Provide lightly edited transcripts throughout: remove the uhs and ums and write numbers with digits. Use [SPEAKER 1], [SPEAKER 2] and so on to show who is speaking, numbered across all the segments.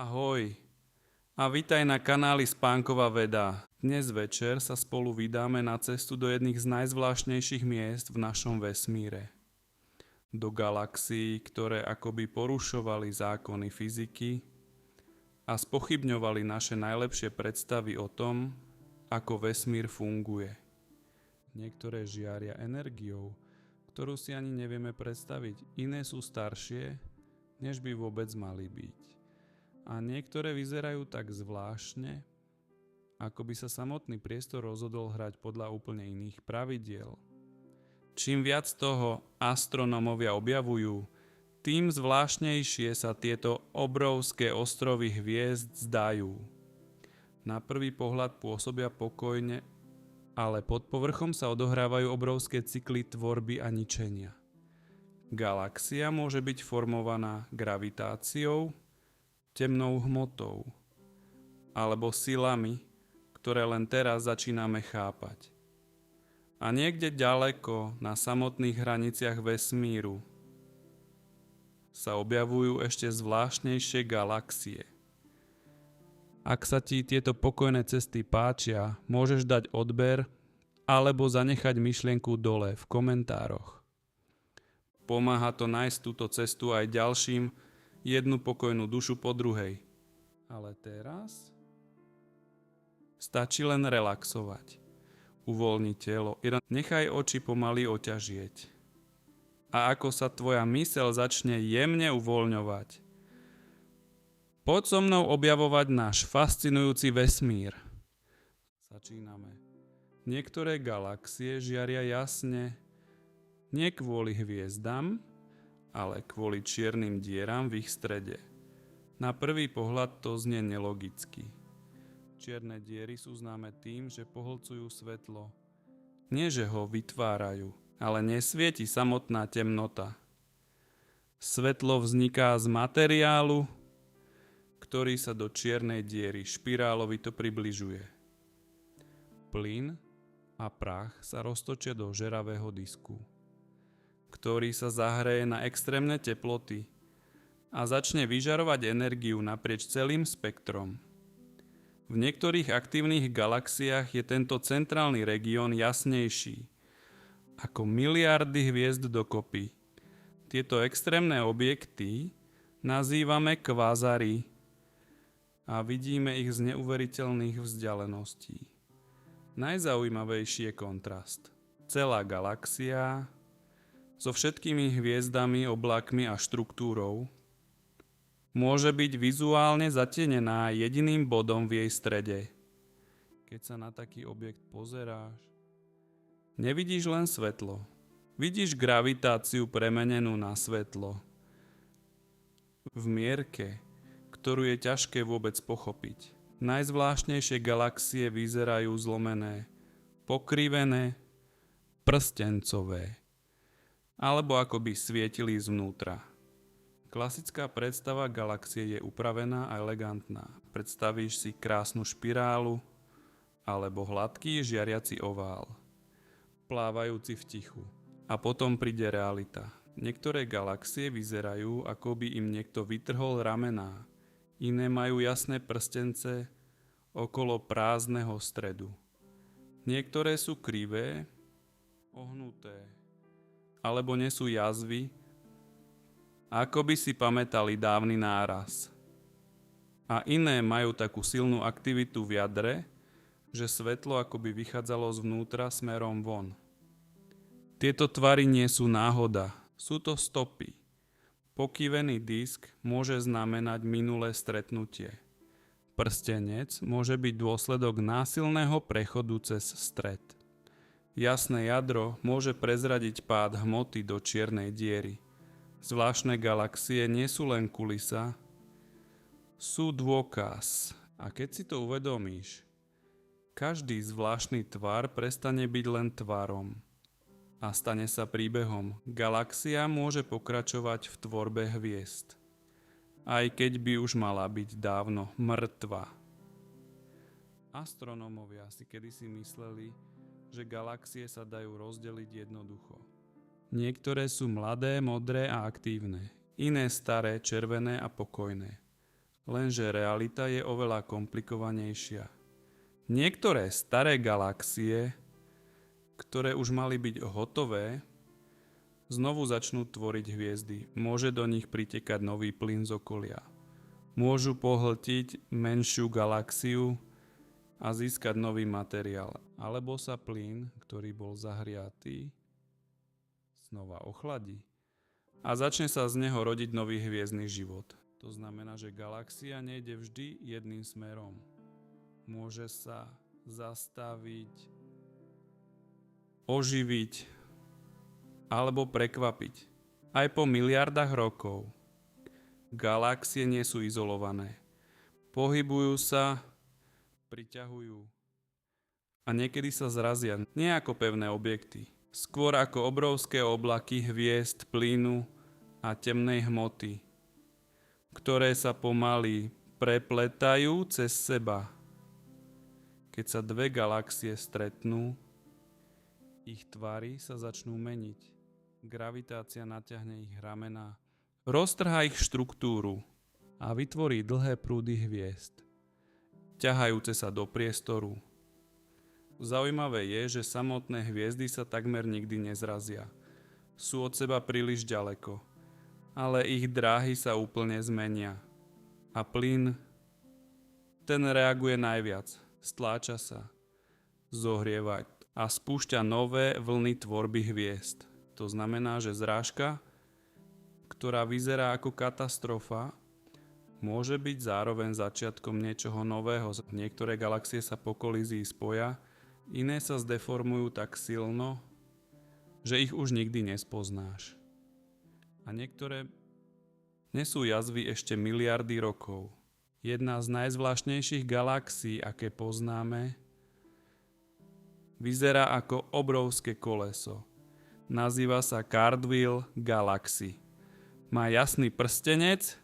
[SPEAKER 1] Ahoj a vitaj na kanáli Spánková veda. Dnes večer sa spolu vydáme na cestu do jedných z najzvláštnejších miest v našom vesmíre. Do galaxií, ktoré akoby porušovali zákony fyziky a spochybňovali naše najlepšie predstavy o tom, ako vesmír funguje. Niektoré žiaria energiou, ktorú si ani nevieme predstaviť. Iné sú staršie, než by vôbec mali byť. A niektoré vyzerajú tak zvláštne, ako by sa samotný priestor rozhodol hrať podľa úplne iných pravidiel. Čím viac toho astronómovia objavujú, tým zvláštnejšie sa tieto obrovské ostrovy hviezd zdajú. Na prvý pohľad pôsobia pokojne, ale pod povrchom sa odohrávajú obrovské cykly tvorby a ničenia. Galaxia môže byť formovaná gravitáciou, temnou hmotou alebo silami, ktoré len teraz začíname chápať. A niekde ďaleko na samotných hraniciach vesmíru sa objavujú ešte zvláštnejšie galaxie. Ak sa ti tieto pokojné cesty páčia, môžeš dať odber alebo zanechať myšlienku dole v komentároch. Pomáha to nájsť túto cestu aj ďalším, jednu pokojnú dušu po druhej. Ale teraz stačí len relaxovať. Uvoľni telo. Nechaj oči pomaly oťažieť. A ako sa tvoja myseľ začne jemne uvoľňovať, poď so mnou objavovať náš fascinujúci vesmír. Začíname. Niektoré galaxie žiaria jasne nie kvôli hviezdam, ale kvôli čiernym dieram v ich strede. Na prvý pohľad to znie nelogicky. Čierne diery sú známe tým, že pohlcujú svetlo. Nie, že ho vytvárajú, ale nesvieti samotná temnota. Svetlo vzniká z materiálu, ktorý sa do čiernej diery špirálovito približuje. Plyn a prach sa roztočia do žeravého disku, ktorý sa zahreje na extrémne teploty a začne vyžarovať energiu naprieč celým spektrom. V niektorých aktívnych galaxiách je tento centrálny región jasnejší ako miliardy hviezd dokopy. Tieto extrémne objekty nazývame kvázary a vidíme ich z neuveriteľných vzdialeností. Najzaujímavejší je kontrast. Celá galaxia so všetkými hviezdami, oblakmi a štruktúrou môže byť vizuálne zatienená jediným bodom v jej strede. Keď sa na taký objekt pozeráš, nevidíš len svetlo. Vidíš gravitáciu premenenú na svetlo. V mierke, ktorú je ťažké vôbec pochopiť. Najzvláštnejšie galaxie vyzerajú zlomené, pokrivené, prstencové, alebo akoby svietili zvnútra. Klasická predstava galaxie je upravená a elegantná. Predstavíš si krásnu špirálu alebo hladký žiariaci ovál, plávajúci v tichu. A potom príde realita. Niektoré galaxie vyzerajú, ako by im niekto vytrhol ramená. Iné majú jasné prstence okolo prázdneho stredu. Niektoré sú krivé, ohnuté, alebo nesú jazvy, ako by si pamätali dávny náraz. A iné majú takú silnú aktivitu v jadre, že svetlo akoby vychádzalo zvnútra smerom von. Tieto tvary nie sú náhoda, sú to stopy. Pokývený disk môže znamenať minulé stretnutie. Prstenec môže byť dôsledok násilného prechodu cez stred. Jasné jadro môže prezradiť pád hmoty do čiernej diery. Zvláštne galaxie nie sú len kulisa, sú dôkaz. A keď si to uvedomíš, každý zvláštny tvar prestane byť len tvarom a stane sa príbehom. Galaxia môže pokračovať v tvorbe hviezd, aj keď by už mala byť dávno mŕtva. Astronómovia si kedysi mysleli, že galaxie sa dajú rozdeliť jednoducho. Niektoré sú mladé, modré a aktívne, iné staré, červené a pokojné. Lenže realita je oveľa komplikovanejšia. Niektoré staré galaxie, ktoré už mali byť hotové, znovu začnú tvoriť hviezdy. Môže do nich pritekať nový plyn z okolia. Môžu pohltiť menšiu galaxiu a získať nový materiál. Alebo sa plyn, ktorý bol zahriatý, znova ochladí a začne sa z neho rodiť nový hviezdny život. To znamená, že galaxia nejde vždy jedným smerom. Môže sa zastaviť, oživiť alebo prekvapiť. Aj po miliardách rokov galaxie nie sú izolované. Pohybujú sa, priťahujú a niekedy sa zrazia nie ako pevné objekty, skôr ako obrovské oblaky hviezd, plynu a temnej hmoty, ktoré sa pomaly prepletajú cez seba. Keď sa dve galaxie stretnú, ich tvary sa začnú meniť. Gravitácia natiahne ich ramená, roztrhá ich štruktúru a vytvorí dlhé prúdy hviezd, ťahajúce sa do priestoru. Zaujímavé je, že samotné hviezdy sa takmer nikdy nezrazia. Sú od seba príliš ďaleko, ale ich dráhy sa úplne zmenia. A plyn, ten reaguje najviac. Stláča sa, zohrieva a spúšťa nové vlny tvorby hviezd. To znamená, že zrážka, ktorá vyzerá ako katastrofa, môže byť zároveň začiatkom niečoho nového. Niektoré galaxie sa po kolízii spoja, iné sa zdeformujú tak silno, že ich už nikdy nespoznáš. A niektoré nesú jazvy ešte miliardy rokov. Jedna z najzvláštnejších galaxií, aké poznáme, vyzerá ako obrovské koleso. Nazýva sa Cardwell Galaxy. Má jasný prstenec,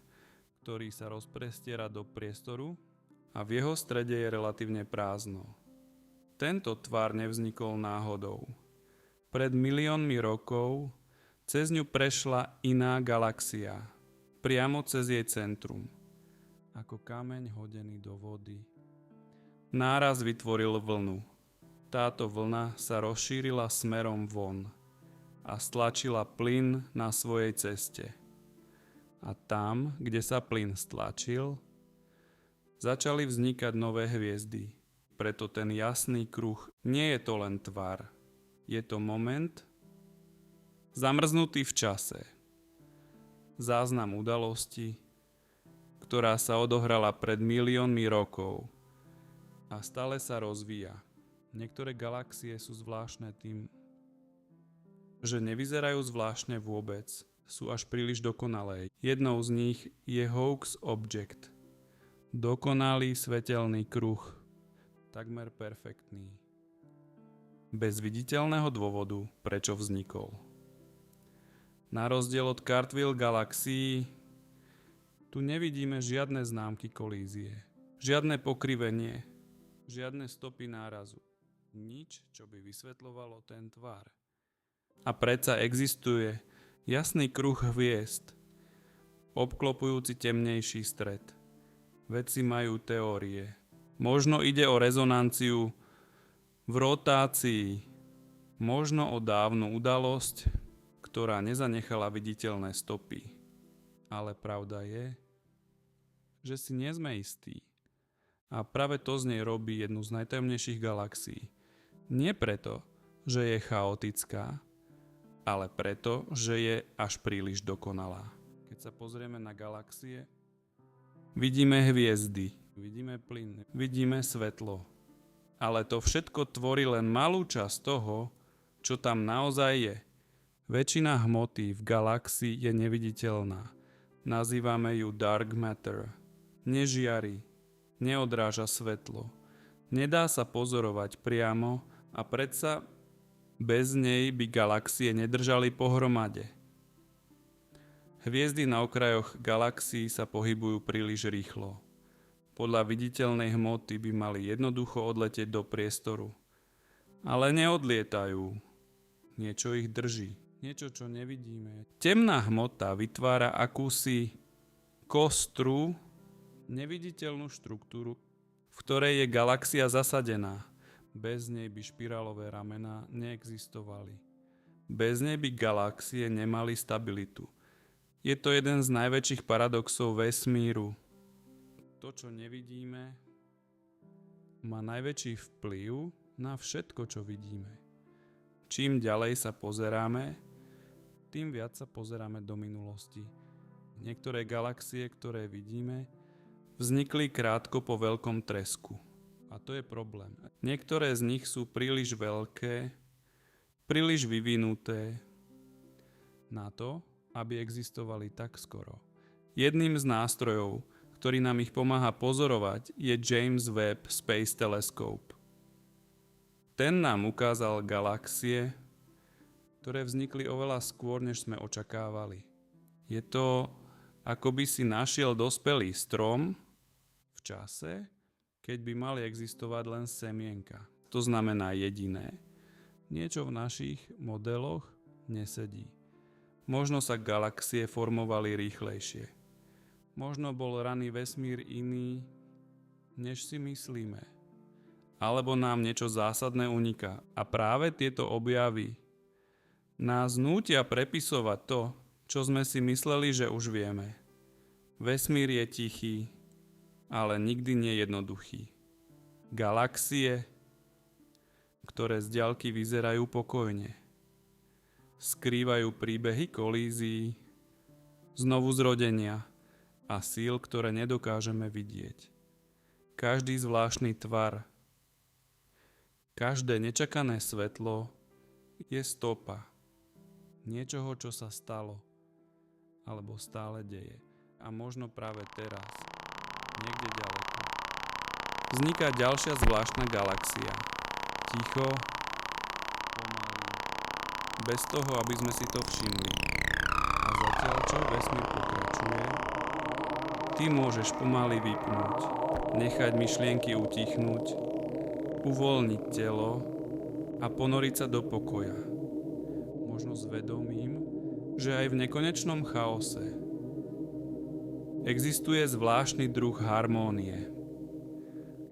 [SPEAKER 1] ktorý sa rozprestiera do priestoru a v jeho strede je relatívne prázdno. Tento tvar nevznikol náhodou. Pred miliónmi rokov cez ňu prešla iná galaxia, priamo cez jej centrum, ako kameň hodený do vody. Náraz vytvoril vlnu. Táto vlna sa rozšírila smerom von a stlačila plyn na svojej ceste. A tam, kde sa plyn stlačil, začali vznikať nové hviezdy. Preto ten jasný kruh nie je to len tvar. Je to moment zamrznutý v čase. Záznam udalosti, ktorá sa odohrala pred miliónmi rokov a stále sa rozvíja. Niektoré galaxie sú zvláštne tým, že nevyzerajú zvláštne vôbec, sú až príliš dokonalé. Jednou z nich je Hawks Object, dokonalý svetelný kruh, takmer perfektný, bez viditeľného dôvodu, prečo vznikol. Na rozdiel od Cardwell galaxií, tu nevidíme žiadne známky kolízie, žiadne pokrivenie, žiadne stopy nárazu, nič, čo by vysvetľovalo ten tvar. A predsa existuje jasný kruh hviezd, obklopujúci temnejší stred. Vedci majú teórie. Možno ide o rezonanciu v rotácii, možno o dávnu udalosť, ktorá nezanechala viditeľné stopy. Ale pravda je, že si nie sme istí. A práve to z nej robí jednu z najtajomnejších galaxií. Nie preto, že je chaotická, ale preto, že je až príliš dokonalá. Keď sa pozrieme na galaxie, vidíme hviezdy, vidíme plyn, vidíme svetlo. Ale to všetko tvorí len malú časť toho, čo tam naozaj je. Väčšina hmoty v galaxii je neviditeľná. Nazývame ju dark matter. Nežiari, neodráža svetlo. Nedá sa pozorovať priamo a predsa bez nej by galaxie nedržali pohromade. Hviezdy na okrajoch galaxií sa pohybujú príliš rýchlo. Podľa viditeľnej hmoty by mali jednoducho odletieť do priestoru. Ale neodlietajú. Niečo ich drží. Niečo, čo nevidíme. Temná hmota vytvára akúsi kostru Neviditeľnú štruktúru, v ktorej je galaxia zasadená. Bez nej by špirálové ramená neexistovali. Bez nej by galaxie nemali stabilitu. Je to jeden z najväčších paradoxov vesmíru. To, čo nevidíme, má najväčší vplyv na všetko, čo vidíme. Čím ďalej sa pozeráme, tým viac sa pozeráme do minulosti. Niektoré galaxie, ktoré vidíme, vznikli krátko po veľkom tresku. A to je problém. Niektoré z nich sú príliš veľké, príliš vyvinuté na to, aby existovali tak skoro. Jedným z nástrojov, ktorý nám ich pomáha pozorovať, je James Webb Space Telescope. Ten nám ukázal galaxie, ktoré vznikli oveľa skôr, než sme očakávali. Je to, ako by si našiel dospelý strom v čase, keď by mali existovať len semienka. To znamená jediné. Niečo v našich modeloch nesedí. Možno sa galaxie formovali rýchlejšie. Možno bol raný vesmír iný, než si myslíme. Alebo nám niečo zásadné uniká. A práve tieto objavy nás nútia prepisovať to, čo sme si mysleli, že už vieme. Vesmír je tichý, ale nikdy nie jednoduchý. Galaxie, ktoré z diaľky vyzerajú pokojne, skrývajú príbehy kolízií, znovuzrodenia a síl, ktoré nedokážeme vidieť. Každý zvláštny tvar, každé nečakané svetlo je stopa niečoho, čo sa stalo alebo stále deje. A možno práve teraz, niekde ďaleko, vzniká ďalšia zvláštna galaxia. Ticho, pomaly, bez toho, aby sme si to všimli. A zatiaľ, čo vesmír pokračuje, ty môžeš pomaly vypnúť, nechať myšlienky utichnúť, uvoľniť telo a ponoriť sa do pokoja. Možno s vedomím, že aj v nekonečnom chaose existuje zvláštny druh harmónie.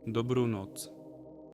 [SPEAKER 1] Dobrú noc.